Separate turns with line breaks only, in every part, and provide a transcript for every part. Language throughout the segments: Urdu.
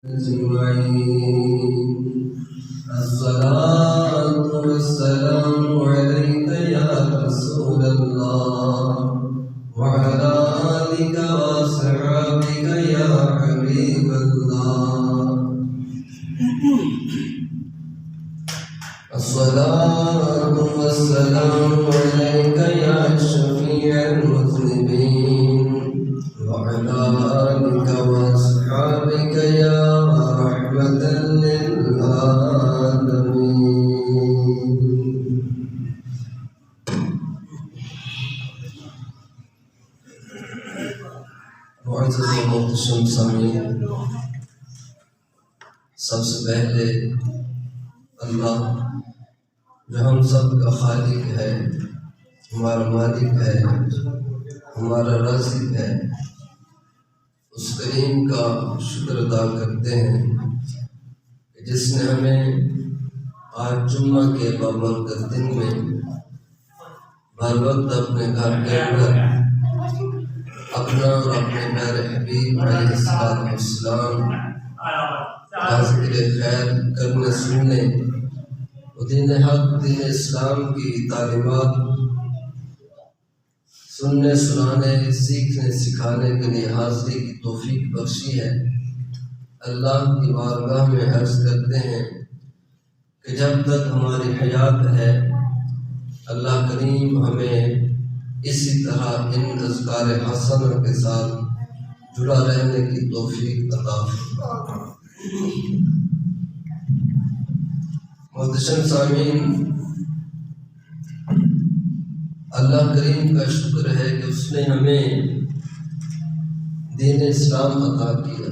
أجمعين. الصلاة والسلام عليك يا رسول الله وعلى آلك وأصحابك يا حبيب الله. الصلاة والسلام عليك يا شفيع المذنبين وعلى آلك وأصحابك يا رحمة للعالمين. معزز و محتشم سامعین، سب سے پہلے اللہ جو ہم سب کا خالق ہے، ہمارا مالک ہے، ہمارا رازق ہے، اس کریم کا شکر ادا کرتے ہیں کہ جس نے ہمیں آج جمعہ کے بابرکت دن میں بر وقت اپنے گھر کے اندر اپنا اور اپنے پیارے حبیب علیہ السلام کا ذکر خیر کرنے سننے اور دین حق دین اسلام کی تعلیمات سننے سنانے سیکھنے سکھانے کے لیے حاضری کی توفیق بخشی ہے۔ اللہ کی بارگاہ میں عرض کرتے ہیں کہ جب تک ہماری حیات ہے اللہ کریم ہمیں اسی طرح ان اذکار حسنہ کے ساتھ جڑا رہنے کی توفیق عطا فرمائے۔ محتشم سامعین، اللہ کریم کا شکر ہے کہ اس نے ہمیں دین اسلام عطا کیا۔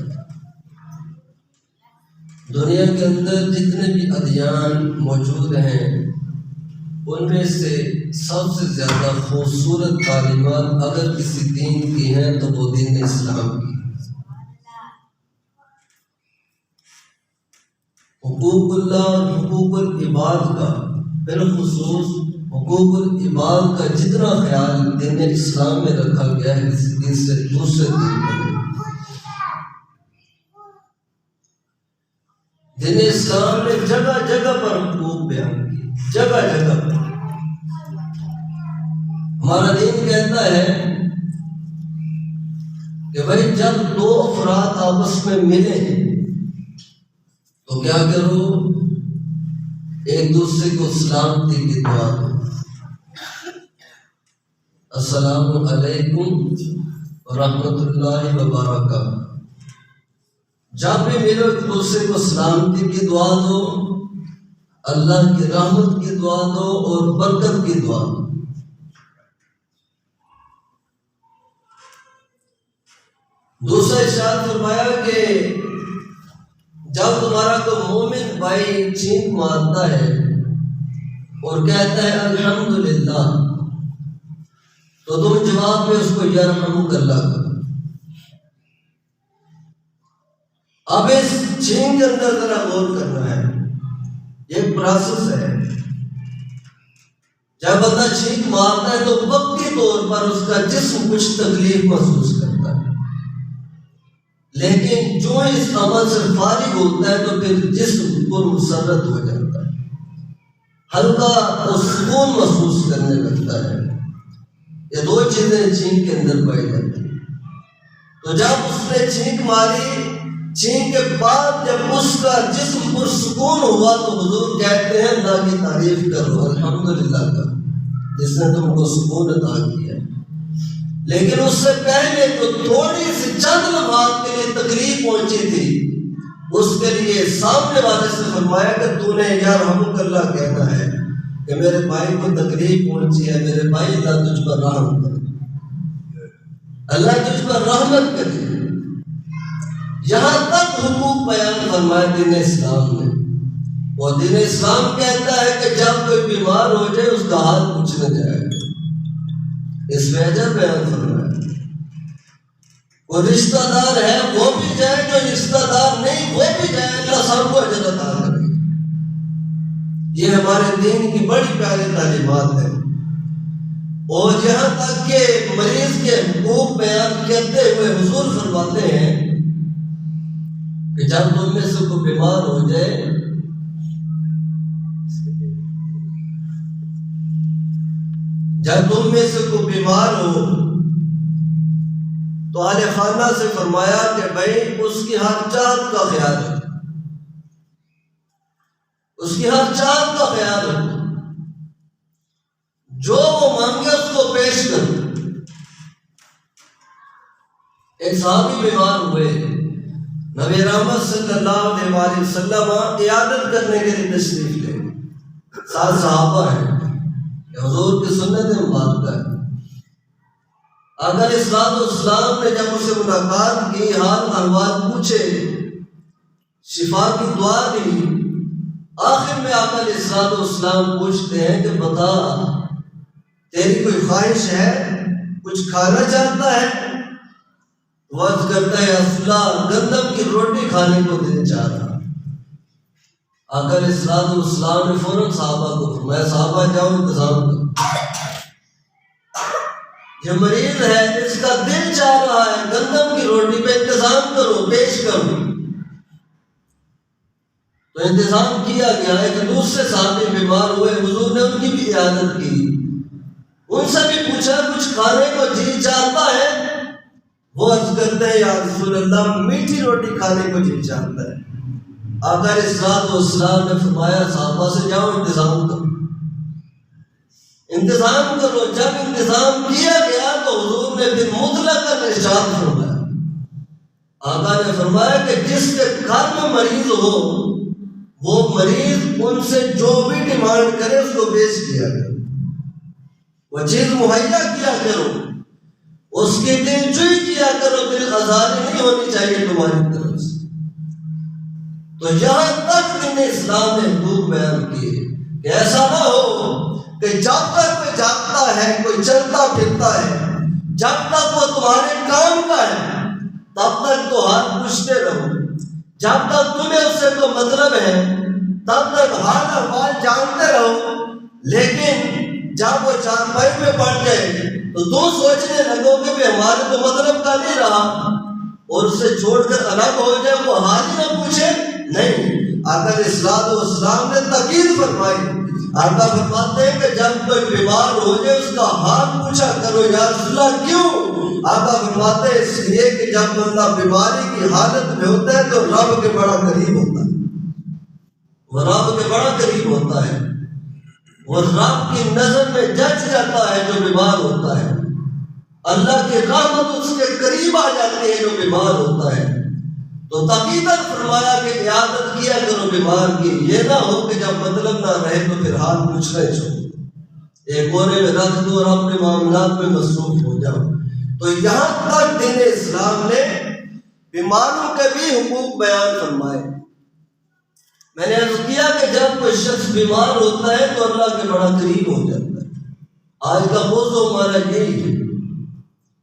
دنیا کے اندر جتنے بھی ادیان موجود ہیں ان میں سے سب سے زیادہ خوبصورت تعلیمات اگر کسی دین کی ہیں تو وہ دین اسلام کی۔ حقوق اللہ اور حقوق العباد کا، بالخصوص حقوق العباد کا جتنا خیال دین اسلام میں رکھا گیا ہے کسی دین سے دوسرے دین میں، دین اسلام نے جگہ جگہ پر حقوق بیان کیے، جگہ جگہ پر۔ ہمارا دین کہتا ہے کہ بھائی جب دو افراد آپس میں ملے تو کیا کرو، ایک دوسرے کو سلامتی کی دعا دو، السلام علیکم ورحمۃ اللہ وبرکاتہ۔ جب بھی ملو ایک دوسرے کو سلامتی کی دعا دو، اللہ کی رحمت کی دعا دو اور برکت کی دعا دو۔ دوسرا ارشاد فرمایا کہ جب تمہارا کوئی مومن بھائی چینک مارتا ہے اور کہتا ہے الحمدللہ تو تم جواب میں اس کو یرحمک اللہ کرو۔ اب اس چینک کے اندر ذرا غور کرنا ہے، یہ ایک پروسیس ہے۔ جب بندہ چینک مارتا ہے تو وقتی طور پر اس کا جسم کچھ تکلیف محسوس کرتا ہے، لیکن جو اس عمل سے فارغ ہوتا ہے تو پھر جسم پر مسرت ہو جاتا ہے، ہلکا اور سکون محسوس کرنے لگتا ہے۔ یہ دو چیزیں چینک کے اندر پائی جاتی ہیں۔ تو جب اس نے چینک ماری، چینک کے بعد جب اس کا جسم پر سکون ہوا تو حضور کہتے ہیں اللہ کی تعریف کرو، الحمدللہ کا جس نے تم کو سکون عطا کیا۔ لیکن اس سے پہلے تو تھوڑی سی چند لمحات کے لیے تکلیف پہنچی تھی، اس کے لیے سامنے والے سے فرمایا کہ تو نے یرحمک اللہ کہنا ہے کہ میرے بھائی کو تکلیف پہنچی ہے، میرے بھائی اللہ تجھ پر رحم کرے، اللہ تجھ پر رحمت کرے۔ یہاں تک حقوق بیان فرمائے دین اسلام نے، اور دین اسلام کہتا ہے کہ جب کوئی بیمار ہو جائے اس کا حال پوچھنے جائے گا، اس میں اجر بیان فرمایا۔ وہ رشتہ دار ہے وہ بھی جائے، جو رشتہ دار نہیں وہ بھی جائے، اللہ سب کو اجر عطا کرے۔ یہ ہمارے دین کی بڑی پیاری تعلیمات ہے۔ اور یہاں تک کہ مریض کے حقوق بیان کرتے ہوئے حضور فرماتے ہیں کہ جب تم میں سے کوئی بیمار ہو جائے ہو تو اہل خانہ سے فرمایا کہ بھائی اس کی ہر چاہت کا خیال رکھو، اس کی ہر چاہت کا خیال رکھو، جو وہ مانگے اس کو پیش کرو۔ ایک صحابی بیمار ہوئے، نبی رحمت صلی اللہ علیہ وآلہ وسلم عیادت کرنے کے لیے تشریف لے گئے۔ 7 صحابہ ہیں، یہ حضور کی سنت مبارکہ ہے۔ آقا علیہ السلام نے جب اسے ملاقات کی، حال احوال پوچھے، شفا کی دعا دی، آخر میں آقا علیہ السلام پوچھتے ہیں کہ بتا تیری کوئی خواہش ہے، کچھ کھانا چاہتا ہے؟ وعد کرتا ہے رسول اللہ گندم کی روٹی کھانے کو دل چاہ رہا۔ آقا علیہ السلام نے فوراً صحابہ کو فرمایا صحابہ جاؤ انتظام کرو، یہ مریض ہے، اس کا دل چاہ رہا ہے، گندم کی روٹی پہ انتظام کرو، پیش کرو۔ تو انتظام کیا گیا۔ ایک دوسرے صحابی بیمار ہوئے، حضور نے ان کی بھی عیادت کی، ان سے بھی پوچھا کچھ کھانے کو جی چاہتا ہے؟ وہ عرض کرتے ہیں یا رسول اللہ میٹھی روٹی کھانے کو جی چاہتا ہے۔ آقا علیہ السلام نے فرمایا صحابہ سے جاؤ انتظام کرو، انتظام کرو۔ جب انتظام کیا گیا تو حضور نے پھر مطلق ارشاد فرمایا، آقا نے فرمایا کہ جس کے گھر میں مریض ہو وہ مریض ان سے جو بھی ڈیمانڈ کرے اس کو پیش کیا کرو، وہ چیز مہیا کیا کرو، اس کی دلجوئی کیا کرو، دل آزاری نہیں ہونی چاہیے تمہاری طرف سے۔ تو یہاں تک دین اسلام نے حقوق بیان کیے کہ ایسا نہ ہو کہ جب تک کوئی جاگتا ہے، کوئی چلتا پھرتا ہے، جب تک وہ تمہارے کام کا ہے تب تک تو ہاتھ پوچھتے رہو، جب تک تمہیں اس سے تو مطلب ہے تب تک حال احوال جانتے رہو، لیکن جب وہ چارپائی میں پڑ جائے تو تم سوچنے لگو کہ ہمارے تو مطلب کا نہیں رہا، اور اس سے چھوڑ کر الگ ہو جائے، وہ حال ہی نہ پوچھے۔ نہیں، آقا علیہ السلام نے تاکید فرمائی۔ آقا فرماتے ہیں کہ جب کوئی بیمار ہو جائے اس کا حال پوچھا کرو، یا رسول اللہ کیوں؟ آقا فرماتے ہیں اس لیے کہ جب بندہ بیماری کی حالت میں ہوتا ہے تو رب کے بڑا قریب ہوتا ہے، وہ رب کے بڑا قریب ہوتا ہے، وہ رب کی نظر میں جچ جاتا ہے جو بیمار ہوتا ہے، اللہ کی رحمت اس کے قریب آ جاتی ہے جو بیمار ہوتا ہے۔ تو تاکیداً فرمایا کہ عیادت کیا کرو بیمار کی، یہ نہ ہو کہ جب مطلب نہ رہے تو پھر حال پوچھنا ہی چھوڑو، ایک کونے میں رکھ دو اور اپنے معاملات میں مصروف ہو جاؤ۔ تو یہاں تک دین اسلام نے بیماروں کے بھی حقوق بیان فرمائے۔ میں نے عرض کیا کہ جب کوئی شخص بیمار ہوتا ہے تو اللہ کے بڑا قریب ہو جاتا ہے۔ آج کا موضوع ہمارا یہی ہے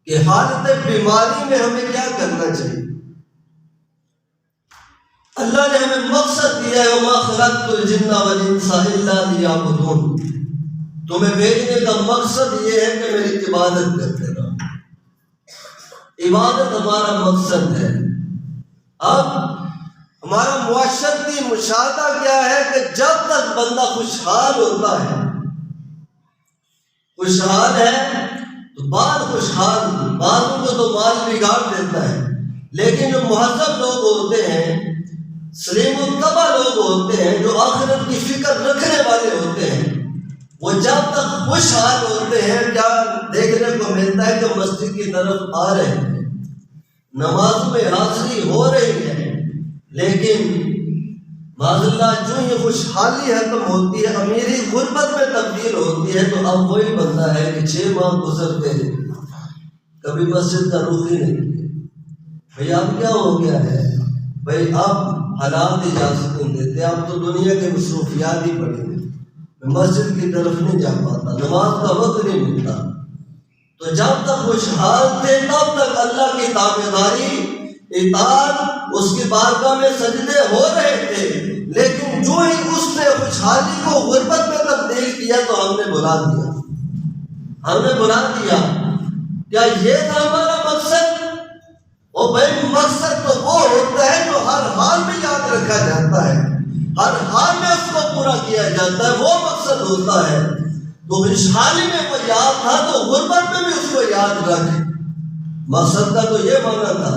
کہ حالت بیماری میں ہمیں کیا کرنا چاہیے۔ اللہ نے ہمیں مقصد دیا ہے وَمَا خَلَقْتُ الْجِنَّ وَالْإِنسَ إِلَّا لِيَعْبُدُونِ، تمہیں بھیجنے کا مقصد یہ ہے کہ میری عبادت کرتے رہو، عبادت ہمارا مقصد ہے۔ اب ہمارا معاشرتی مشاہدہ کیا ہے کہ جب تک بندہ خوشحال ہوتا ہے، خوشحال ہے تو بعد خوشحال، بعضوں کو تو مال بگاڑ دیتا ہے، لیکن جو مہذب لوگ ہوتے ہیں، سلیم الطبع لوگ ہوتے ہیں، جو آخرت کی فکر رکھنے والے ہوتے ہیں، وہ جب تک خوشحال ہوتے ہیں کیا دیکھنے کو ملتا ہے کہ مسجد کی طرف آ رہے ہیں، نماز میں حاضری ہو رہی ہے، لیکن معاذ اللہ جو ہی خوشحالی ختم ہوتی ہے، امیری غربت میں تبدیل ہوتی ہے، تو اب وہی بندہ ہے کہ 6 ماہ گزرتے ہیں کبھی مسجد کا رخ ہی نہیں کیا۔ بھئی اب کیا ہو گیا ہے؟ بھئی اب حالات اجازت نہیں دیتے، اب تو دنیا کے مصروفیات ہی پڑے ہیں، میں مسجد کی طرف نہیں جا پاتا، نماز کا وقت نہیں ملتا۔ تو جب تک خوشحال تھے تب تک اللہ کی تابعداری، اطاعت، اس کی بارگاہ میں سجدے ہو رہے تھے، لیکن جو ہی اس نے خوشحالی کو غربت میں تبدیل کیا تو ہم نے بلا دیا، ہم نے بلا دیا۔ کیا یہ تھا ہمارا مقصد اور بھائی مقصد تو وہ ہوتا ہے جو ہر حال میں یاد رکھا جاتا ہے، ہر حال میں اس کو پورا کیا جاتا ہے، وہ مقصد ہوتا ہے۔ تو خوشحالی میں وہ یاد تھا تو غربت میں بھی اس کو یاد رکھ۔ مقصد کا تو یہ معنی تھا،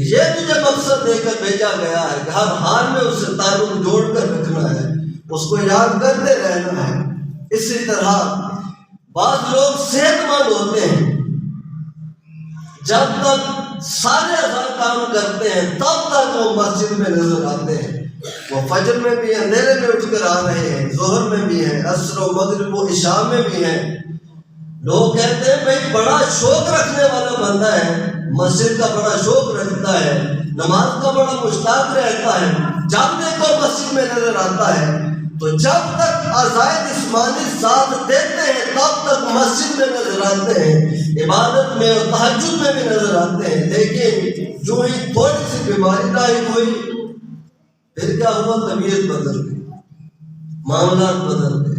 یہ تجھے مقصد دے کر بھیجا گیا ہے کہ ہر حال میں اس سے تعلق جوڑ کر رکھنا ہے، اس کو یاد کرتے رہنا ہے۔ اسی طرح بعض لوگ صحت مند ہوتے ہیں، جب تک سارے اذان کام کرتے ہیں تب تک وہ مسجد میں نظر آتے ہیں۔ وہ فجر میں بھی اندھیرے میں اٹھ کر آ رہے ہیں، ظہر میں بھی ہیں، عصر و مغرب و عشاء میں بھی ہیں۔ لوگ کہتے ہیں بھائی بڑا شوق رکھنے والا بندہ ہے، مسجد کا بڑا شوق رکھتا ہے، نماز کا بڑا مشتاق رہتا ہے، جب دیکھو مسجد میں نظر آتا ہے۔ تو جب تک اعضائے جسمانی ساتھ دیتے ہیں تب تک مسجد میں نظر آتے ہیں، عبادت میں اور تہجد میں بھی نظر آتے ہیں۔ لیکن جو ہی تھوڑی سی بیماری لاحق ہوئی، پھر کیا ہوا؟ طبیعت بدل گئی، معاملات بدل گئے۔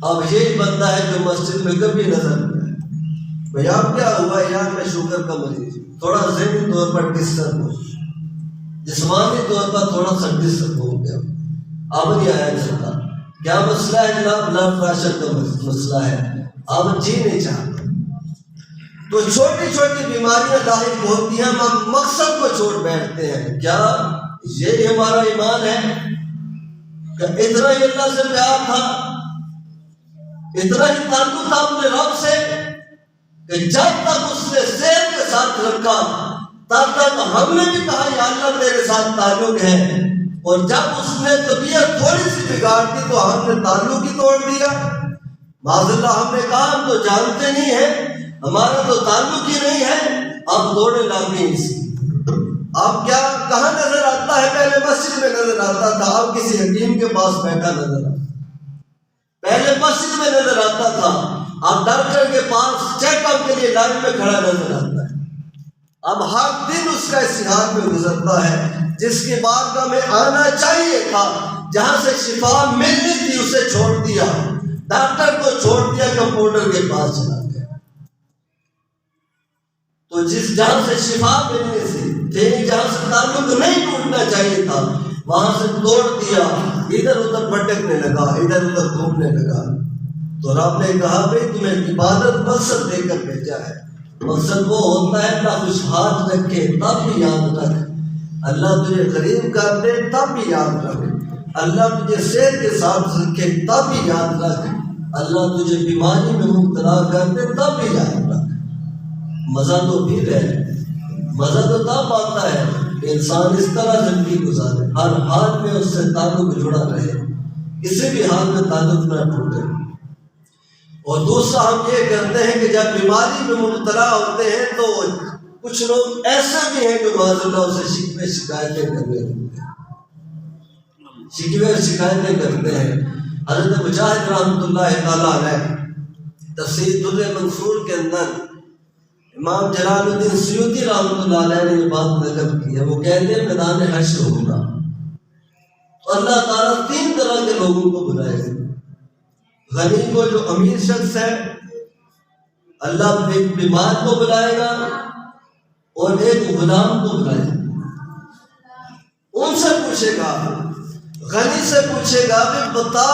اب یہی بندہ ہے جو مسجد میں کبھی نظر نہیں آیا۔ بھائی اب کیا ہوا؟ یار میں شوگر کا مریض، تھوڑا ذہنی طور پر ڈسٹرب ہو، جسمانی طور پر تھوڑا سا ڈسٹرب ہو گیا، اب نہیں آیا جاتا۔ کیا مسئلہ ہے جناب؟ بلڈ پریشر کا مسئلہ ہے، اب جی نہیں چاہتا۔ تو چھوٹی چھوٹی بیماریاں لاحق ہوتی ہیں، ہم مقصد کو چھوڑ بیٹھتے ہیں۔ کیا یہ ہمارا ایمان ہے کہ اتنا ہی اللہ سے پیار تھا، اتنا ہی تعلق تھا اپنے رب سے کہ جب تک اس نے صحت کے ساتھ رکھا تب تک ہم نے بھی کہا یا اللہ تیرے ساتھ تعلق ہے، اور جب اس نے طبیعت تھوڑی سی بگاڑ دی تو ہم نے تعلق ہی توڑ دیا۔ معاذ اللہ ہم نے کہا ہم تو جانتے نہیں ہیں، ہمارا تو تعلق ہی نہیں ہے، اب توڑے لاگے اسی۔ اب کیا کہاں نظر آتا ہے؟ پہلے مسجد میں نظر آتا تھا، اب کسی حکیم کے پاس بیٹھا نظر آتا۔ پہلے مسجد میں نظر آتا تھا، اب ڈاکٹر کے پاس چیک اپ کے لیے لائن میں کھڑا نظر آتا ہے۔ اب ہر دن اس کا اس حال میں گزرتا ہے، جس کی بارگاہ میں آنا چاہیے تھا، جہاں سے شفا ملنی تھی اسے چھوڑ دیا، ڈاکٹر کو چھوڑ دیا، کمپاؤنڈر کے پاس چلا گیا۔ تو جہاں سے شفا ملنی تھی، جہاں سے تعلق نہیں ٹوٹنا چاہیے تھا، وہاں سے توڑ دیا، ادھر ادھر بھٹکنے لگا، ادھر ادھر گھومنے لگا۔ تو رب نے کہا بھائی تمہیں عبادت مقصد دے کر بھیجا ہے، مقصد وہ ہوتا ہے اللہ خوشحال رکھے تب بھی یاد رکھ، اللہ تجھے غریب کر دے تب بھی یاد رکھ، اللہ تجھے صحت کے ساتھ رکھے تب بھی یاد رکھ، اللہ تجھے بیماری میں مبتلا کر دے تب بھی یاد رکھ۔ مزہ تو پھر ہے، مزہ تو تب آتا ہے کہ انسان اس طرح زندگی گزارے، ہر حال میں اس سے تعلق جڑا رہے، کسی بھی حال میں تعلق نہ ٹوٹے۔ اور دوسرا ہم یہ کرتے ہیں کہ جب بیماری میں مبتلا ہوتے ہیں تو کچھ لوگ ایسے بھی ہیں جو معاذ اللہ سے شکوے شکایتیں کرنے لگتے ہیں، شکوے شکایتیں کرتے ہیں۔ حضرت مجاہد رحمۃ اللہ تعالیٰ علیہ تفسیر در منصور کے اندر امام جلال الدین سیوطی رحمۃ اللہ علیہ نے یہ بات نقل کی ہے، وہ کہتے ہیں میدان حشر ہوگا تو اللہ تعالیٰ 3 طرح کے لوگوں کو بلائے گا۔ غنی کو جو امیر شخص ہے، اللہ ایک بیمار کو بلائے گا اور ایک غلام کو بلائے گا۔ ان سے پوچھے گا، غنی سے پوچھے گا کہ بتا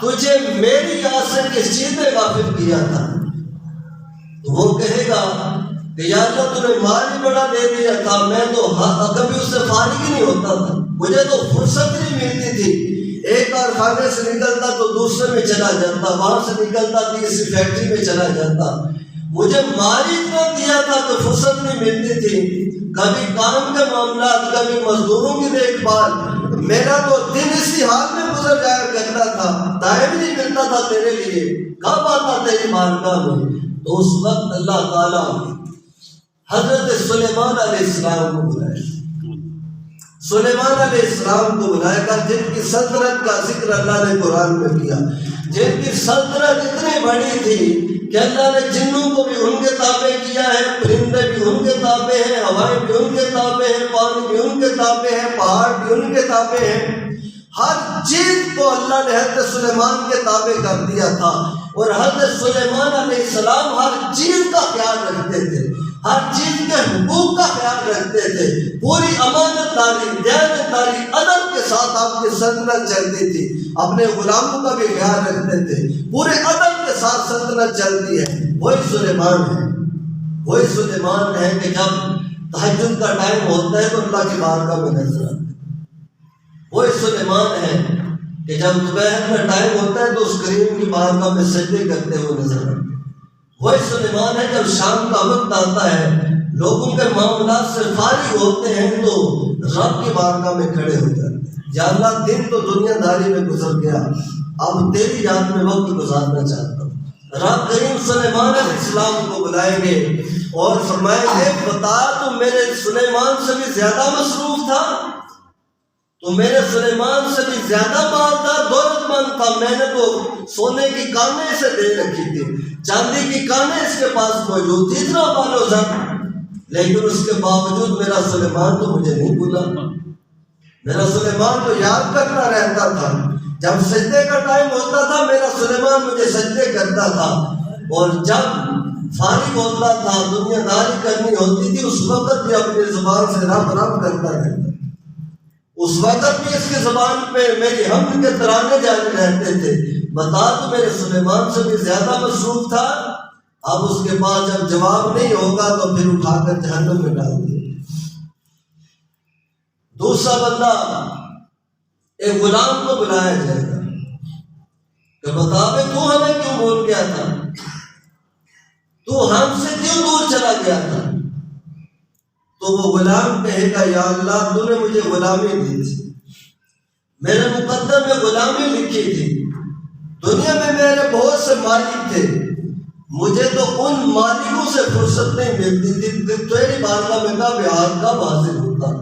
تجھے میری یاد سے کس چیز نے غافل کیا تھا؟ تو وہ کہے گا کہ یا اللہ تو نے مال ہی بڑا دے دیا تھا، میں تو کبھی اس سے فارغ ہی نہیں ہوتا تھا، مجھے تو فرصت نہیں ملتی تھی، ایک کارخانے سے نکلتا تو دوسرے میں چلا جاتا، وہاں سے نکلتا تیسری فیکٹری میں چلا جاتا، مجھے مال ہی اتنا دیا تھا تو فرصت نہیں ملتی تھی، کبھی کام کے معاملات، کبھی مزدوروں کی دیکھ بھال، میرا تو دن اسی حال میں گزر جایا کرتا تھا، ٹائم نہیں ملتا تھا تیرے لیے، کب آتا تیری بارگاہ میں؟ تو اس وقت اللہ تعالیٰ حضرت سلیمان علیہ السلام کو بلائے، سلیمان علیہ السلام کو بلائے گا، جن کی سلطنت کا ذکر اللہ نے قرآن میں کیا، جن کی سلطنت اتنی بڑی تھی کہ اللہ نے جنوں کو بھی ان کے تابع کیا ہے، پرندے بھی ان کے تابع ہیں، ہوائیں بھی ان کے تابع ہیں، پانی بھی ان کے تابع ہیں، پہاڑ بھی ان کے تابع ہیں، ہر چیز کو اللہ نے حضرت سلیمان کے تابع کر دیا تھا، اور حضرت سلیمان علیہ السلام ہر چیز کا خیال رکھتے تھے، ہر چیز کے حقوق کا خیال رکھتے تھے، پوری امانت داری، دیانت داری، ادب کے ساتھ آپ کی سلطنت چلتی تھی، اپنے غلاموں کا بھی خیال رکھتے تھے، پورے ادب کے ساتھ سلطنت چلتی ہے۔ وہی سلیمان ہے کہ جب تہجد کا ٹائم ہوتا ہے تو اللہ کی بارگاہ میں نظر آتا ہے۔ وہی سلیمان ہے کہ جب دوپہر کا ٹائم ہوتا ہے تو اس کریم کی بارگاہ میں سجدے کرتے ہوئے نظر آتے ہیں۔ وہی سلیمان ہے جب شام کا وقت آتا ہے، لوگوں کے معاملات سے فارغ ہوتے ہیں تو رب کی بارگاہ میں کھڑے ہو جاتے ہیں، یا اللہ دن تو دنیا داری میں گزر گیا، اب تیری یاد میں وقت گزارنا چاہتا ہوں۔ رب کریم سلیمان علیہ السلام کو بلائیں گے اور فرمائیں گے بتا تو میرے سلیمان سے بھی زیادہ مصروف تھا، تو میرے سلیمان سے بھی زیادہ مالدار دولت مند تھا، میں نے تو سونے کی کانیں اسے دے رکھی تھی، چاندی کی کانیں اس کے پاس موجود تھی، اتنا مال و زر، لیکن اس کے باوجود میرا سلیمان تو مجھے نہیں بھولا، میرا سلیمان تو یاد کرتا رہتا تھا، جب سجدے کا ٹائم ہوتا تھا میرا سلیمان مجھے سجدے کرتا تھا، اور جب فارغ ہوتا تھا دنیا داری کرنی ہوتی تھی اس وقت بھی اپنی زبان سے رب رب کرتا رہتا، اس وقت بھی اس کی زبان پہ میری حمد کے ترانے جاری رہتے تھے۔ بتا تو میرے سلیمان سے بھی زیادہ مصروف تھا، اب اس کے پاس جب جواب نہیں ہوگا تو پھر اٹھا کر جہنم میں ڈال دیا۔ دوسرا بندہ ایک غلام کو بلایا جائے گا کہ بتا بے تو ہمیں کیوں بھول گیا تھا، تو ہم سے کیوں دور چلا گیا تھا؟ تو وہ غلام کہے گا یا اللہ تو نے مجھے غلامی دی تھی، میرے مقدر میں غلامی لکھی تھی، دنیا میں میرے بہت سے مالک تھے، مجھے تو ان مالکوں سے فرصت نہیں ملتی تھی، تیری بارگاہ میں کب حاضر ہوتا،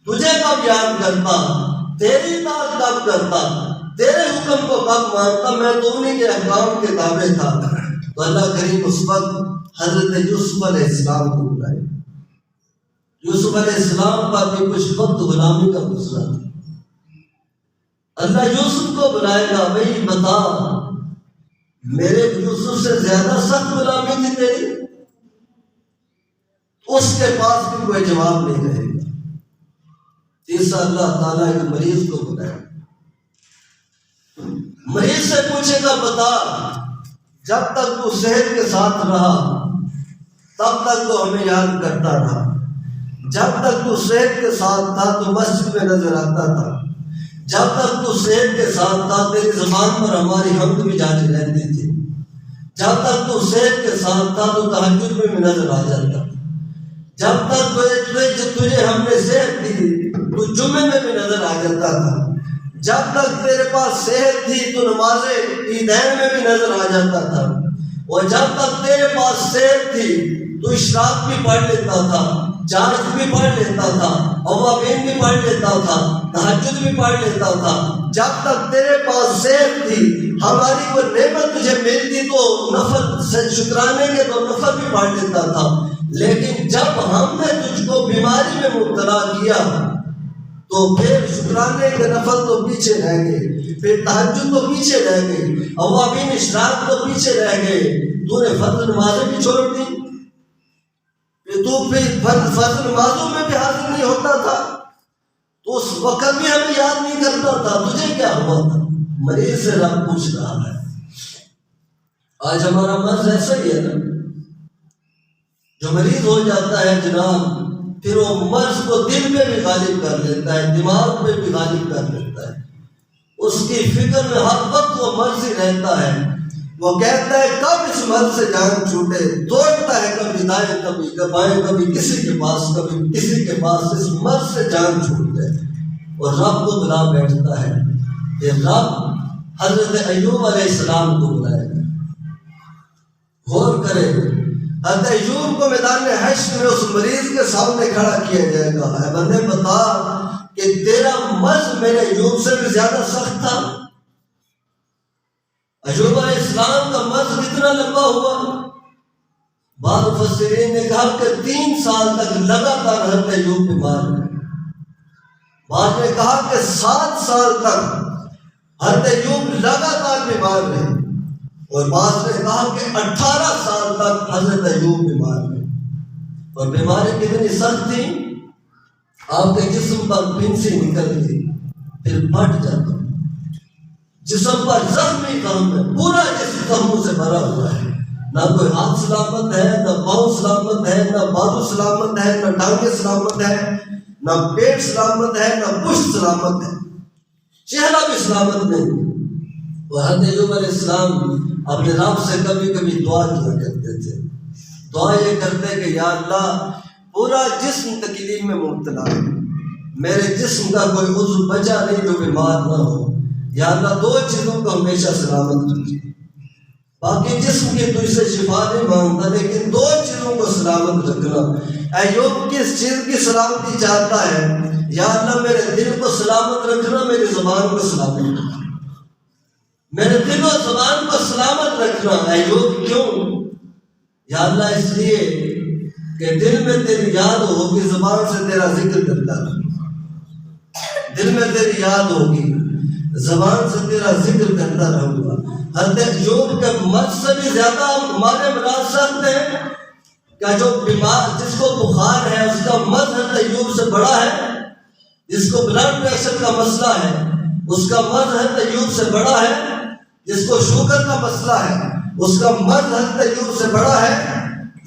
تجھے کب یاد کرتا، تیری اطاعت کب کرتا، تیرے حکم کو کب مانتا، میں تو انہیں کے احکام کے تابع تھا۔ تو اللہ کریم اس وقت حضرت یوسف علیہ السلام کو بلائے، یوسف علیہ السلام کا بھی کچھ وقت غلامی کا گزرا تھا، اللہ یوسف کو بلائے گا بھائی بتا میرے یوسف سے زیادہ سخت غلامی تھی تیری، اس کے پاس بھی کوئی جواب نہیں رہے گا۔ تیسرا اللہ تعالیٰ ایک مریض کو بلائے، مریض سے پوچھے گا بتا جب تک تو صحت کے ساتھ رہا تب تک تو ہمیں یاد کرتا رہا، جب تک تو صحت کے ساتھ تھا تو مسجد میں نظر آتا تھا، جب تک تو صحت کے ساتھ تھا تیری زبان پر ہماری حمد بھی جاری رہتی تھی، جب تک تو صحت کے ساتھ تھا تو تہجد میں بھی نظر آ جاتا تھا، جب تک تجھے ہم نے صحت دی تو جمعے میں بھی نظر آ جاتا تھا، جب تک تیرے پاس صحت تھی تو نماز عیدین میں بھی نظر آ جاتا تھا، اور جب تک تیرے پاس صحت تھی تو اشراق بھی پڑھ لیتا تھا، چارج بھی پڑھ لیتا تھا، اوابین بھی پڑھ لیتا تھا، تہجد بھی پڑھ لیتا تھا، جب تک تیرے پاس صحت تھی ہماری کوئی نعمت تجھے ملتی تو نفل شکرانے کے تو نفل بھی پڑھ لیتا تھا، لیکن جب ہم نے تجھ کو بیماری میں مبتلا کیا تو پھر شکرانے کے نفل تو پیچھے رہ گئے، پھر تہجد تو پیچھے رہ گئی، اوابین اشراق تو پیچھے رہ گئے، تو نے فرض نمازیں بھی چھوڑ دی، تو فرض نمازوں میں بھی حاضر نہیں ہوتا تھا، تو اس وقت بھی ہمیں یاد نہیں کرتا تھا، تجھے کیا ہوا تھا؟ مریض سے رب پوچھ رہا ہے۔ آج ہمارا مرض ایسا ہی ہے نا، جو مریض ہو جاتا ہے جناب پھر وہ مرض کو دل پہ بھی غالب کر لیتا ہے، دماغ پہ بھی غالب کر لیتا ہے، اس کی فکر میں ہر وقت وہ مرض ہی رہتا ہے، وہ کہتا ہے کب اس مرض سے جان چھوٹے، دوڑتا ہے کبھی دائیں کبھی بائیں، کبھی کسی کے پاس کبھی کسی کے پاس، اس مرض سے جان چھوٹ جائے، اور رب کو بلا بیٹھتا ہے کہ رب حضرت ایوب علیہ السلام کو بلائے گا۔ غور کرے حضرت ایوب کو میدان حشر میں اس مریض کے سامنے کھڑا کیا جائے گا، اے بندے بتا کہ تیرا مرض میرے ایوب سے بھی زیادہ سخت تھا؟ ایوب علیہ السلام کا مرض کتنا لمبا ہوا؟ بعض مفسرین نے کہا کہ 3 سال تک لگاتار حضرت ایوب بیمار رہے، بعض نے کہا کہ 7 سال تک حضرت ایوب لگاتار بیمار رہے، اور بعض نے کہا کہ 18 سال تک حضرت ایوب بیمار رہے۔ اور بیماری کتنی سخت تھی، آپ کے جسم پر پنسی نکلتی پھر پھٹ جاتا، جسم پر زخم ہی زخم ہے، پورا جسم زخموں سے بھرا ہوا ہے، نہ کوئی ہاتھ سلامت ہے، نہ پاؤں سلامت ہے، نہ بازو سلامت ہے، نہ ٹانگیں سلامت ہے، نہ پیٹ سلامت ہے، نہ پشت سلامت ہے، چہرہ بھی سلامت نہیں۔ وہ حضرت ایوب علیہ السلام اپنے رب سے کبھی کبھی دعا کیا کرتے تھے، دعا یہ کرتے کہ یا اللہ پورا جسم تکلیف میں مبتلا ہے، میرے جسم کا کوئی عضو بچا نہیں جو بیمار نہ ہو، یا اللہ دو چیزوں کو ہمیشہ سلامت رکھے، باقی جسم کی تجھ سے شفا نہیں مانگتا لیکن دو چیزوں کو سلامت رکھنا۔ ایوب کس چیز کی سلامتی چاہتا ہے؟ یا اللہ میرے دل کو سلامت رکھنا، میری زبان کو سلامت رکھنا، میرے دل و زبان کو سلامت رکھنا۔ ایوب کیوں؟ یا اللہ اس لیے کہ دل میں تیری یاد ہوگی، زبان سے تیرا ذکر کرتا رہوں، دل میں تیری یاد ہوگی، زبان سے تیرا ذکر کرتا رہوں گا۔ حضرت ایوب کے مرض سے بھی زیادہ ہمارے مراد سخت ہیں کہ جو بیمار جس کو بخار ہے اس کا مرض حضرت ایوب سے بڑا ہے، جس کو بلڈ پریشر کا مسئلہ ہے اس کا مرض حضرت ایوب سے بڑا ہے، جس کو شوگر کا مسئلہ ہے اس کا مرض حضرت ایوب سے بڑا ہے،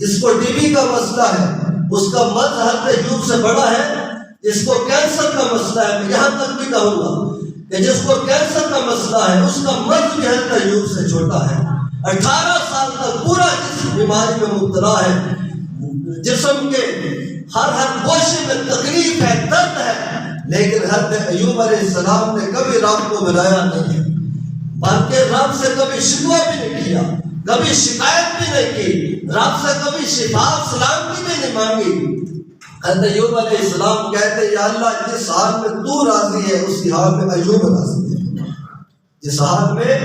جس کو ٹی بی کا مسئلہ ہے اس کا مرض حضرت ایوب سے بڑا ہے، جس کو کینسر کا مسئلہ ہے، میں یہاں تک بھی کہوں گا کہ جس کو کینسر کا مسئلہ ہے اس کا مرض بھی حضرت ایوب سے چھوٹا ہے۔ 18 سال تک پورا جسم بیماری میں مبتلا ہے، جسم کے ہر گوشے میں تکلیف ہے، درد ہے، لیکن حضرت ایوب علیہ السلام نے کبھی رب کو بلایا نہیں، بلکہ رب سے کبھی شکوہ بھی نہیں کیا، کبھی شکایت بھی نہیں کی، رب سے کبھی شفا سلامتی بھی نہیں مانگی۔ حضرت ایوب علیہ السلام کہتے یا اللہ جس حال میں تو راضی ہے اسی حال میں ایوب راضی ہے، جس حال میں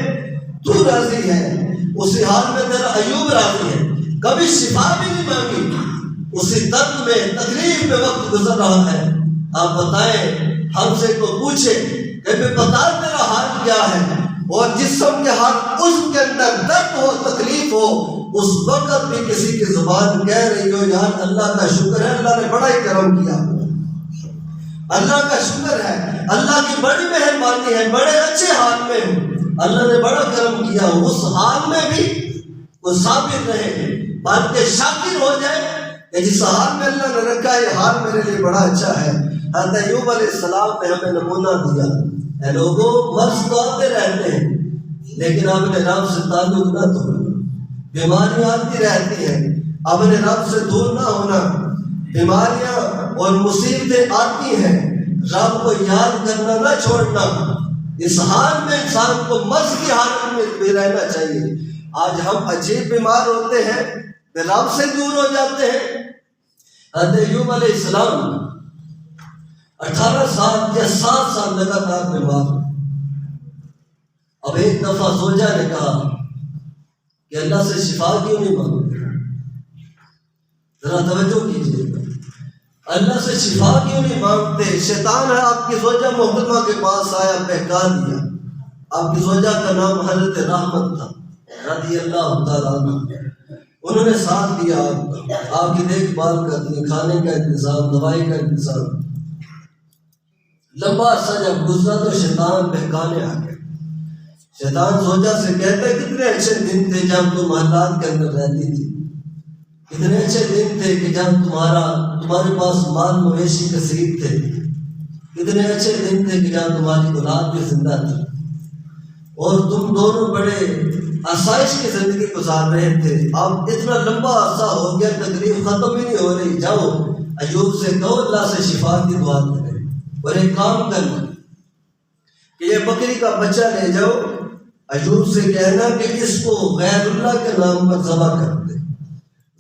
تو راضی ہے اسی حال میں تیرا ایوب راضی ہے، کبھی شفا بھی نہیں مانگی، اسی درد میں تکلیف میں وقت گزر رہا ہے۔ آپ بتائیں ہم سے کو پوچھے کہ بتا تیرا حال کیا ہے، اور جسم کے ہر عضو کے اندر درد ہو تکلیف ہو اس وقت بھی کسی کی زبان کہہ رہی ہو یار اللہ کا شکر ہے، اللہ نے بڑا ہی کرم کیا، اللہ کا شکر ہے، اللہ کی بڑی مہربانی ہے، بڑے اچھے حال میں ہوں، اللہ نے بڑا کرم کیا، اس حال میں بھی وہ ثابت رہے بلکہ شاکر ہو جائے کہ جس حال میں اللہ نے رکھا ہے یہ حال میرے لیے بڑا اچھا ہے۔ حضرت ایوب علیہ السلام نے ہمیں نمونہ دیا، اے لوگوں مرض تو آتے رہتے ہیں لیکن اپنے رب سے تعلق نہ توڑنا، بیماریاں آتی رہتی ہیں اپنے رب سے دور نہ ہونا، بیماریاں اور مصیبتیں آتی ہیں رب کو یاد کرنا نہ چھوڑنا، اس حال میں انسان کو مرض کی حالت میں بھی رہنا چاہیے۔ آج ہم عجیب بیمار ہوتے ہیں پھر رب سے دور ہو جاتے ہیں۔ حضرت ایوب علیہ السلام 18 سال یا 7 سال لگاتار بیمار، اب ایک دفعہ زوجہ نے کہا کہ اللہ سے شفا کیوں نہیں مانگتے، ذرا توجہ کیجیے، اللہ سے شفا کیوں نہیں مانگتے؟ شیطان ہے آپ کی زوجہ محترمہ کے پاس آیا، بہکا دیا، آپ کی زوجہ کا نام حضرت رحمت تھا رضی اللہ تعالیٰ عنہ، انہوں نے ساتھ دیا آپ کی دیکھ بھال کرنی، کھانے کا انتظام، دوائی کا انتظام، لمبا عرصہ جب گزرا تو شیطان بہکانے آ گیا، شیطان زوجہ سے کہتا ہے کتنے اچھے دن تھے جب تم محلات کے اندر رہتی تھی، کتنے اچھے دن تھے کہ جب تمہارے پاس مال مویشی کثیر تھے، کتنے اچھے دن تھے کہ جب تمہاری اولاد بھی زندہ تھی اور تم دونوں بڑے آسائش کی زندگی گزار رہے تھے، اب اتنا لمبا عرصہ ہو گیا تکلیف ختم ہی نہیں ہو رہی، جاؤ ایوب سے کہو اللہ سے شفا کی دعا کرے، اور ایک کام کرنا کہ یہ بکری کا بچہ لے جاؤ، ایوب سے کہنا کہ اس کو غیر اللہ کے نام پر ذبح کر دے،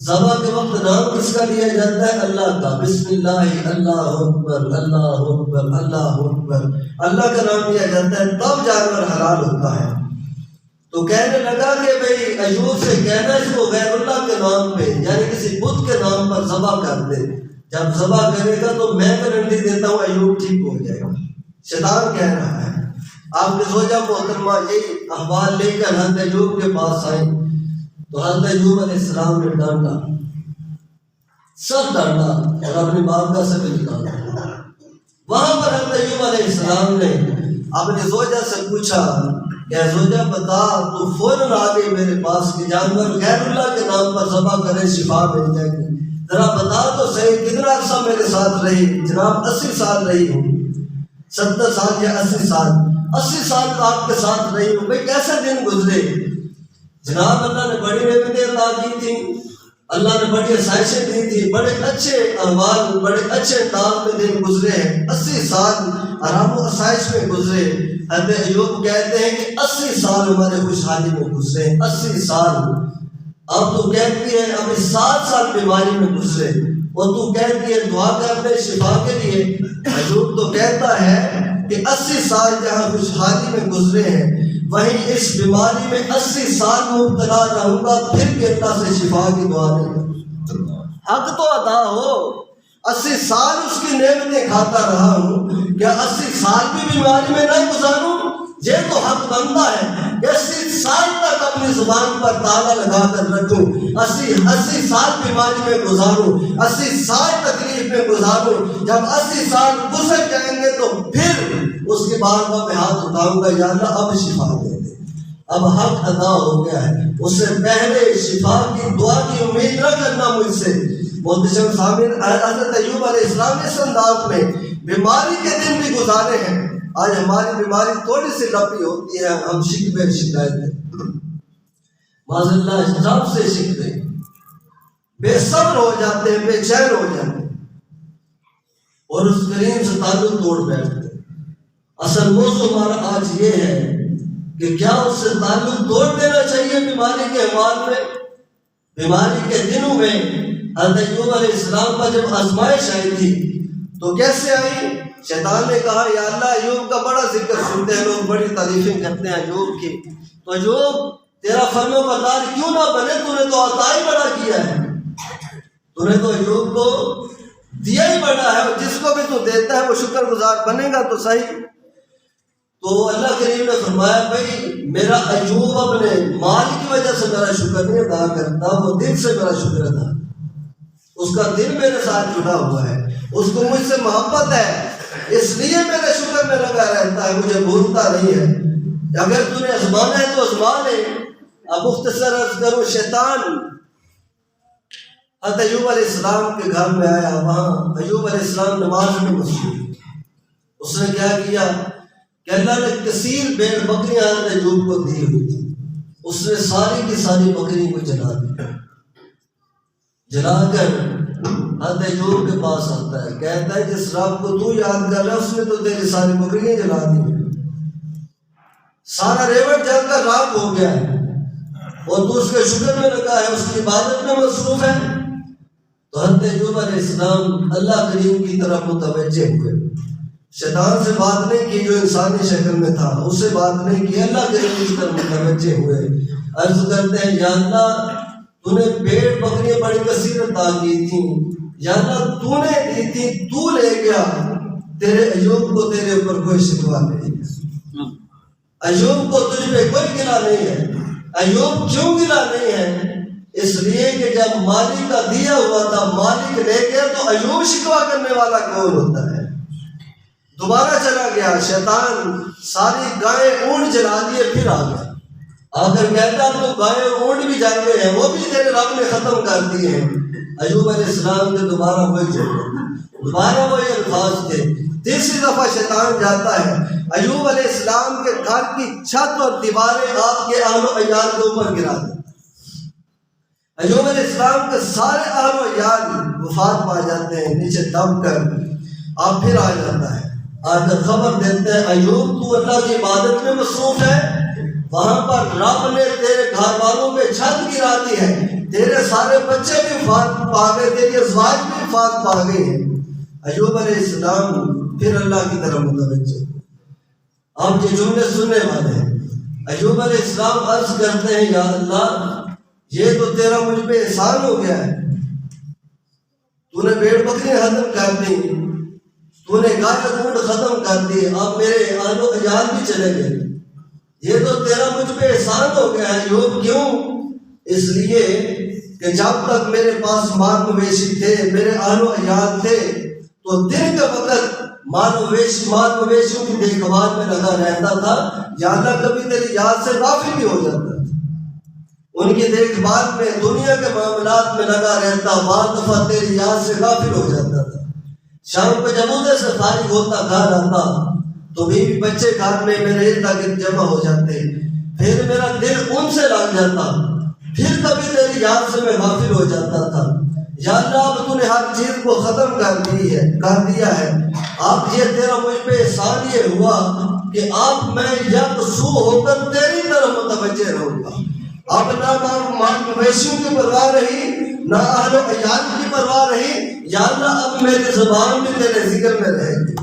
ذبح کے وقت نام کس کا لیا جاتا ہے؟ اللہ کا، بسم اللہ، اللہ اکبر، اللہ اکبر، اللہ اکبر، اللہ کا نام لیا جاتا ہے تب جانور حلال ہوتا ہے۔ تو کہنے لگا کہ بھئی ایوب سے کہنا اس کو غیر اللہ کے نام پہ یعنی کسی بت کے نام پر ذبح کر دے، جب ذبح کرے گا تو میں گارنٹی دیتا ہوں ایوب ٹھیک ہو جائے گا۔ شیطان کہہ رہا ہے، آپ کی زوجہ محترمہ یہی احوال لے کر حضرت ایوب کے پاس آئے تو حضرت ایوب علیہ السلام نے ڈانٹا، سب ڈرنا اور اپنی بارگاہ سے بھی نکالنا۔ وہاں پر حضرت ایوب علیہ السلام نے اپنی زوجہ سے پوچھا کہ زوجہ بتا، تو فوراً آ گئی میرے پاس کہ جانور غیر اللہ کے نام پر ذبح کرے شفا مل جائے گی، ذرا بتا تو صحیح کتنا عرصہ میرے ساتھ رہی؟ جناب 80 سال رہی ہوں، 70 سال یا 80 سال، 80 سال آپ کے ساتھ رہی ہوں، بھائی کیسے دن گزرے؟ جناب اللہ نے بڑی نعمتیں عطا کی تھی، اللہ نے بڑی آسائشیں دی تھی، بڑے اچھے اعمال، بڑے اچھے انداز میں دن گزرے ہیں، 80 سال آرام و آسائش میں گزرے۔ حضرت ایوب کہتے ہیں کہ 80 سال ہمارے خوشحالی میں گزرے، 80 سال۔ اب تو کہتی ہے ابھی 7 سال بیماری میں گزرے، اور تو کہتی ہے دعا کرنے شفا کے لیے۔ ایوب تو کہتا ہے کہ 80 سال جہاں خوشحالی میں گزرے ہیں، وہیں اس بیماری میں 80 سال مبتلا رہوں گا، پھر بھی اللہ سے شفا کی دعا نہیں کروں۔ حق تو ادا ہو، 80 سال اس کی نعمتیں کھاتا رہا ہوں، کیا 80 سال بھی بیماری میں نہ گزاروں؟ یہ تو حق بنتا ہے کہ 80 سال تک اپنی زبان پر تالا لگا کر رکھوں، 80 سال بیماری میں گزاروں، 80 سال تکلیف میں گزاروں۔ جب 80 سال گزر جائیں گے تو پھر اس کے بارگاہ میں ہاتھ اٹھاؤں گا، یا اللہ اب شفا دے دے، اب حق ادا ہو گیا ہے۔ اس سے پہلے شفا کی دعا کی امید نہ کرنا مجھ سے۔ محتشم سامعین، حضرت ایوب علیہ السلام نے اس انداز میں بیماری کے دن بھی گزارے ہیں۔ آج ہماری بیماری تھوڑی سی لمبی ہوتی ہے، ہم شکوے شکایتیں معاذ اللہ سب سے شکوے، بے صبر ہو جاتے ہیں، بے چین ہو جاتے ہیں، اور اس کریم سے تعلق توڑ بیٹھتے ہیں۔ اصل موضوع ہمارا آج یہ ہے کہ کیا اس سے تعلق توڑ دینا چاہیے بیماری کے حوال میں؟ بیماری کے دنوں میں حضرت ایوب علیہ السلام پر جب آزمائش آئی تھی تو کیسے آئی؟ شیطان نے کہا یا اللہ ایوب کا بڑا ذکر سنتے ہیں لوگ، بڑی تعریفیں کرتے ہیں ایوب کی، تو ایوب تیرا فرما بردار کیوں نہ بنے؟ تو نے تو عطا ہی بڑا کیا ہے، تو نے تو ایوب کو دیا ہی بڑا ہے، اور جس کو بھی تو دیتا ہے وہ شکر گزار بنے گا تو صحیح۔ تو اللہ کریم نے فرمایا بھائی میرا ایوب اپنے مال کی وجہ سے میرا شکر نہیں ادا کرتا، وہ دل سے میرا شکر ادا، اس کا دل میرے ساتھ جڑا ہوا ہے، اس کو مجھ سے محبت ہے، اس لیے میرے شکر میں لگا رہتا ہے، مجھے بھولتا نہیں ہے۔ اگر تو نے آزمانا ہے تو آزما لے۔ اب مختصر عرض کروں، شیطان حضرت ایوب علیہ السلام کے گھر میں آیا، وہاں ایوب علیہ السلام نماز میں مصروف، اس نے کیا کیا کہ اللہ نے کثیر بھیڑ بکریاں حضرت ایوب کو دی ہوئی تھی، اس نے ساری کی ساری بکری کو جلا دیا، جلا کر حضرت ایوب کے پاس آتا ہے، کہتا ہے جس رب کو تو یاد کر رہا ہے اس نے تو تیری ساری بکریاں جلا دی، سارا ریوڑ جل کر راکھ ہو گیا ہے، اور تو اس کے شکر میں لگا ہے، اس کی عبادت میں مصروف ہے۔ تو حضرت ایوب علیہ السلام اللہ کریم کی طرف متوجہ ہوئے، شیطان سے بات نہیں کی جو انسانی شکل میں تھا، اس سے بات نہیں کی، اللہ کریم کی طرف متوجہ ہوئے، عرض کرتے ہیں یا اللہ تو نے بھیڑ بکریاں بڑی کثیر عطا کی تھی، یا اللہ تو نے دی تھی، تو لے گیا، تیرے ایوب کو تیرے اوپر کوئی شکوہ نہیں ہے، ایوب کو تجھ پہ کوئی گلہ نہیں ہے۔ ایوب کیوں گلہ نہیں ہے؟ اس لیے کہ جب مالک کا دیا ہوا تھا مالک لے گیا تو ایوب شکوہ کرنے والا کون ہوتا ہے؟ دوبارہ چلا گیا، شیطان ساری گائیں اونٹ جلا دیے، پھر آ گیا، آ کر کہتا تو گائیں اونٹ بھی جانتے ہیں، وہ بھی تیرے رب نے ختم کر دیے ہیں۔ ایوب علیہ السلام کے دوبارہ وہی جھگڑے، دوبارہ وہی الفاظ تھے۔ تیسری دفعہ شیطان جاتا ہے، ایوب علیہ السلام کے گھر کی چھت اور دیواریں آپ کے اہل و عیال کے اوپر گرا دی، ایوب علیہ السلام کے سارے اہل و عیال وفات پا جاتے ہیں، نیچے دب کر آپ پھر آ جاتا ہے، آ کر خبر دیتے ہیں ایوب تو اللہ کی عبادت میں مصروف ہے، وہاں پر رب نے تیرے گھر والوں پہ چھت گرا دی ہے، تیرے سارے بچے بھی وفات پا گئے، تیری ازواج بھی وفات پا گئے ہیں۔ ایوب علیہ السلام پھر اللہ کی طرف متوجہ، آپ یہ جملے سننے والے ہیں۔ ایوب علیہ السلام عرض کرتے ہیں یا اللہ یہ تو تیرا مجھ پہ احسان ہو گیا ہے، تو نے بھیڑ بکریاں ختم کر دی، تو نے گائے اونٹ ختم کر دی، اب میرے اہل و عیال بھی چلے گئے، یہ تو تیرا مجھ پہ احسان ہو گیا ہے۔ ایوب کیوں؟ اس لیے کہ جب تک میرے پاس مال مویشی تھے، میرے اہل و عیال تھے، تو دن کے وقت مال مویشیوں کی دیکھ بھال میں لگا رہتا تھا، یا اللہ کبھی تیری یاد سے غافل بھی ہو جاتا تھا، ان کی دیکھ بھال میں، دنیا کے معاملات میں لگا رہتا، بعض دفعہ تیری یاد سے غافل ہو جاتا تھا۔ شام کو جب ادھر سے فارغ ہوتا گھر آتا تو بیوی بچے گھر میں میرے ارد گرد جمع ہو جاتے، پھر میرا دل ان سے لگ جاتا، پھر کبھی تیری یاد سے میں غافل ہو جاتا تھا۔ یا اللہ اب تو نے ہر چیز کو ختم کر دیا ہے، اب یہ تیرا مجھ پہ احسان یہ ہوا کہ اب میں یکسو ہو کر تیری طرف متوجہ رہوں گا۔ اب نہ مال مویشیوں کی پرواہ رہی، نہ اہل و عیال کی پرواہ رہی۔ یا اللہ اب میری زبان بھی تیرے ذکر میں رہے گی،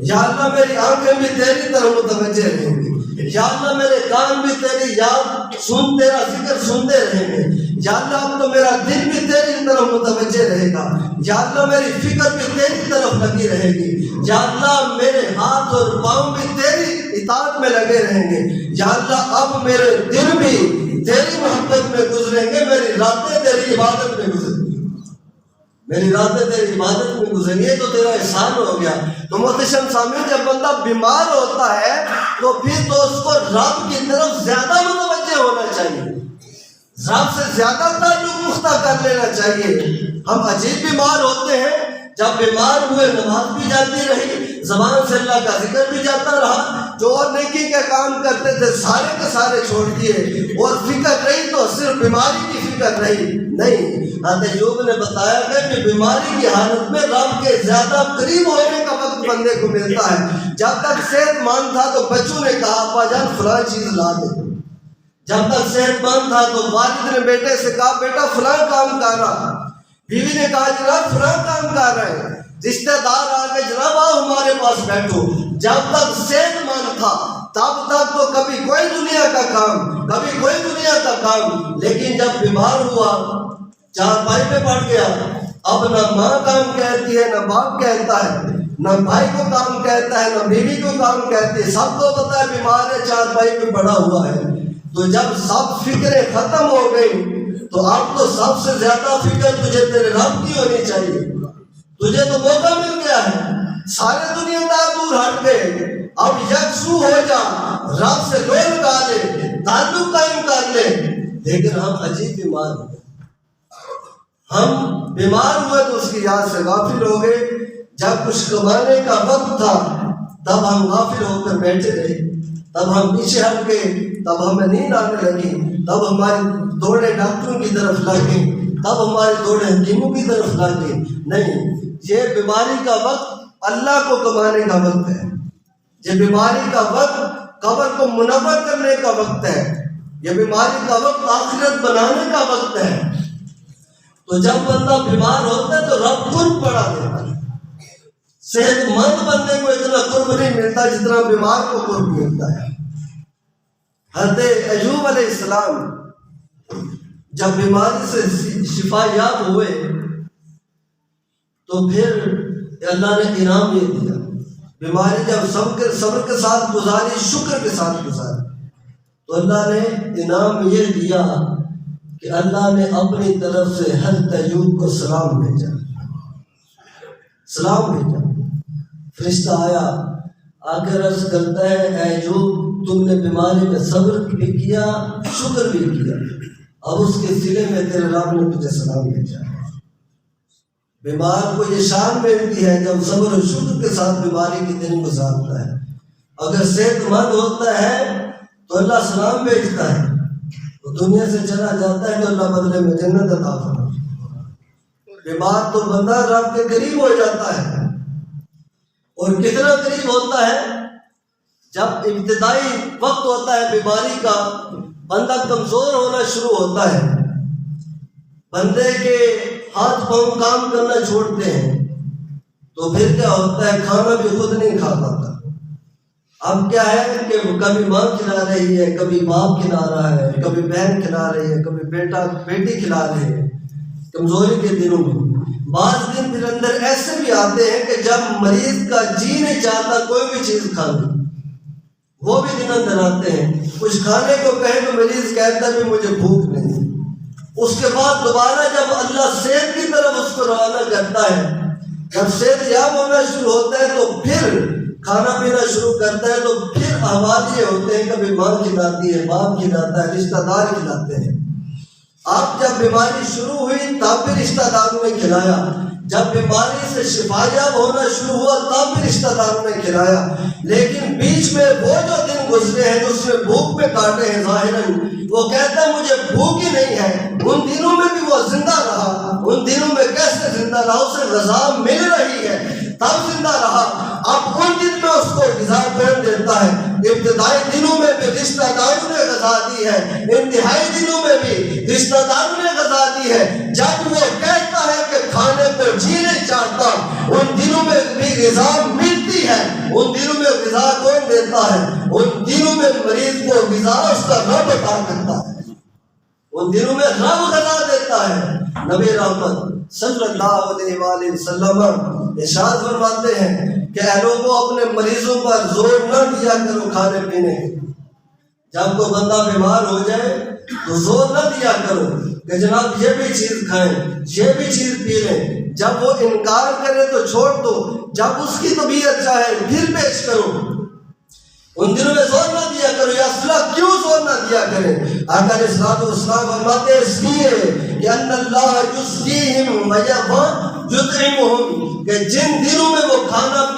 یا اللہ میری آنکھیں بھی تیری طرف متوجہ رہیں گی، یا اللہ میرے کان بھی تیری یاد تیرا ذکر سنتے رہیں گے، یا اللہ اب تو میرا دل بھی تیری طرف متوجہ رہے گا، یا اللہ میری فکر بھی تیری طرف لگی رہے گی، یا اللہ میرے ہاتھ اور پاؤں بھی تیری اطاعت میں لگے رہیں گے، یا اللہ اب میرے دل بھی تیری محبت میں گزریں گے، میری راتیں تیری عبادت میں گزریں گی، میری راتیں تیری عبادت میں گزریں گی۔ تو تیرا احسان ہو گیا۔ تو محتشم سامعین، جب بندہ بیمار ہوتا ہے تو پھر تو اس کو رب کی طرف زیادہ متوجہ ہونا چاہیے، رب سے زیادہ تعلق پختہ کر لینا چاہیے۔ ہم عجیب بیمار ہوتے ہیں، جب بیمار ہوئے نماز بھی جاتی رہی، زبان سے اللہ کا ذکر بھی جاتا رہا، جو اور نیکی کے کام کرتے تھے سارے کے سارے چھوڑ دیے، اور فکر رہی تو صرف بیماری کی فکر رہی نہیں۔ حضرت ایوب نے بتایا کہ بیماری کی حالت میں رب کے زیادہ قریب ہونے کا وقت بندے کو ملتا ہے۔ جب تک صحت مند تھا تو بچوں نے کہا ابا جان فلاں چیز لا دے، جب تک صحت مند تھا تو والد نے بیٹے سے کہا بیٹا فلاں کام کر رہا، بیوی نے کہا جناب فلاں کام کر رہے ہیں، رشتہ دار آ کے جناب آؤ ہمارے پاس بیٹھو۔ جب تک صحت مند تھا تب تک تو کبھی کوئی دنیا کا کام، کبھی کوئی دنیا کا کام، لیکن جب بیمار ہوا، چارپائی پہ پڑ گیا، اب نہ ماں کام کہتی ہے، نہ باپ کہتا ہے، نہ بھائی کو کام کہتا ہے، نہ بیوی کو کام کہتی ہے، سب کو پتا ہے بیمار ہے، چارپائی پہ پڑا ہوا ہے۔ تو جب سب فکریں ختم ہو گئی تو اب تو سب سے زیادہ فکر تجھے تیرے رب کی ہونی چاہیے۔ تجھے تو موقع مل گیا ہے، سارے دنیا دار دور ہٹ گئے، اب یکسو ہو جا، رب سے لو لگا لے، تعلق قائم کر لے۔ لیکن ہم عجیب بیمار ہوئے، ہم بیمار ہوئے تو اس کی یاد سے غافل ہو گئے۔ جب کچھ کمانے کا وقت تھا تب ہم غافل ہو کر بیٹھے رہے، تب ہم پیچھے ہٹ گئے، تب ہمیں نیند آنے لگی، تب ہماری دوڑے ڈاکٹروں کی طرف لگیں، تب ہماری دوڑے حکیموں کی طرف لگیں۔ نہیں، یہ بیماری کا وقت اللہ کو کمانے کا وقت ہے، یہ بیماری کا وقت قبر کو منور کرنے کا وقت ہے، یہ بیماری کا وقت آخرت بنانے کا وقت ہے۔ تو جب بندہ بیمار ہوتا ہے تو رب قرب بڑھا دیتا ہے۔ صحت مند بندے کو اتنا قرب نہیں ملتا جتنا بیمار کو قرب ملتا ہے۔ حضرت ایوب علیہ السلام جب بیماری سے شفا یاب ہوئے تو پھر اللہ نے انعام یہ دیا، بیماری جب صبر کے ساتھ گزاری، شکر کے ساتھ گزاری، تو اللہ نے انعام یہ دیا کہ اللہ نے اپنی طرف سے حضرت ایوب کو سلام بھیجا، سلام بھیجا۔ فرشتہ آیا، آ کے عرض کرتا ہے اے ایوب تم نے بیماری میں صبر بھی کیا، شکر بھی کیا، اب اس کے صلے میں تیرے رب نے تجھے سلام بھیجا۔ بیمار کو یہ شان ملتی ہے جب صبر و شکر کے ساتھ بیماری کے دن گزارتا ہے۔ اگر صحت مند ہوتا ہے تو اللہ سلام بھیجتا ہے، وہ دنیا سے چلا جاتا ہے تو اللہ بدلے میں جنت عطا فرماتا ہے۔ بیمار تو بندہ رب کے قریب ہو جاتا ہے، اور کتنا قریب ہوتا ہے جب ابتدائی وقت ہوتا ہے بیماری کا، بندہ کمزور ہونا شروع ہوتا ہے، بندے کے ہاتھ پاؤں کام کرنا چھوڑتے ہیں، تو پھر کیا ہوتا ہے کھانا بھی خود نہیں کھا پاتا۔ اب کیا ہے کہ کبھی ماں کھلا رہی ہے، کبھی باپ کھلا رہا ہے، کبھی بہن کھلا رہی ہے، کبھی بیٹا بیٹی کھلا رہے ہیں۔ کمزوری کے دنوں میں بعض دن پھر اندر ایسے بھی آتے ہیں کہ جب مریض کا جی نہیں چاہتا کوئی بھی چیز کھانے، وہ بھی دن اندر آتے ہیں۔ کچھ کھانے کو کہیں تو مریض کہتا ہے بھی مجھے بھوک نہیں، اس کے بعد دوبارہ جب اللہ صحت کی طرف اس کو روانہ کرتا ہے، جب صحت یاب ہونا شروع ہوتا ہے تو پھر کھانا پینا شروع کرتا ہے، تو پھر احوال یہ ہوتے ہیں کبھی ماں کھلاتی ہے، باپ کھلاتا ہے، رشتہ دار کھلاتے ہیں۔ آپ جب بیماری شروع ہوئی تب بھی رشتہ داروں نے کھلایا، جب بیماری سے شفا یاب ہونا شروع ہوا تب بھی رشتہ داروں نے کھلایا، لیکن بیچ میں وہ جو دن گزرے ہیں جو اس میں بھوک میں کاٹے ہیں ظاہراً، وہ کہتا ہے مجھے بھوک ہی نہیں ہے، ان دنوں میں بھی وہ زندہ رہا۔ ان دنوں میں کیسے زندہ رہا؟ اسے غذا مل رہی ہے تب زندہ رہا۔ اب ان دن میں اس کو غذا کون دیتا ہے؟ ابتدائی دنوں میں بھی رشتہ داروں نے غذا دی ہے، انتہائی دنوں میں بھی رشتہ داروں نے غذا دی ہے۔ جب وہ کہتا ہے کہ کھانے کو جی نہیں چاہتا، ان دنوں میں بھی غذا ملتی ہے۔ ان دنوں میں غذا کون دیتا ہے؟ ان دنوں میں مریض کو غذا اس کا رب عطا کرتا ہے، ان دنوں میں رب غذا دیتا ہے۔ نبی رحمت صلی اللہ علیہ وآلہ وسلم ارشاد فرماتے ہیں کہ اے لوگوں اپنے مریضوں پر زور نہ دیا کرو کھانے پینے۔ جب کوئی بندہ بیمار ہو جائے تو زور نہ دیا کرو کہ جناب یہ بھی چیز کھائیں، یہ بھی چیز پی لیں۔ جب وہ انکار کرے تو چھوڑ دو، جب اس کی طبیعت چاہے پھر پیش کرو۔ ان دنوں میں زور نہ دیا کرو۔ یا صلاح کیوں زور نہ دیا کریں؟ آقا علیہ الصلوۃ والسلام فرماتے ہیں اس لیے کہ ان اللہ یسقیہم ویطعمہم، کہ جن دنوں میں وہ کھانا پینا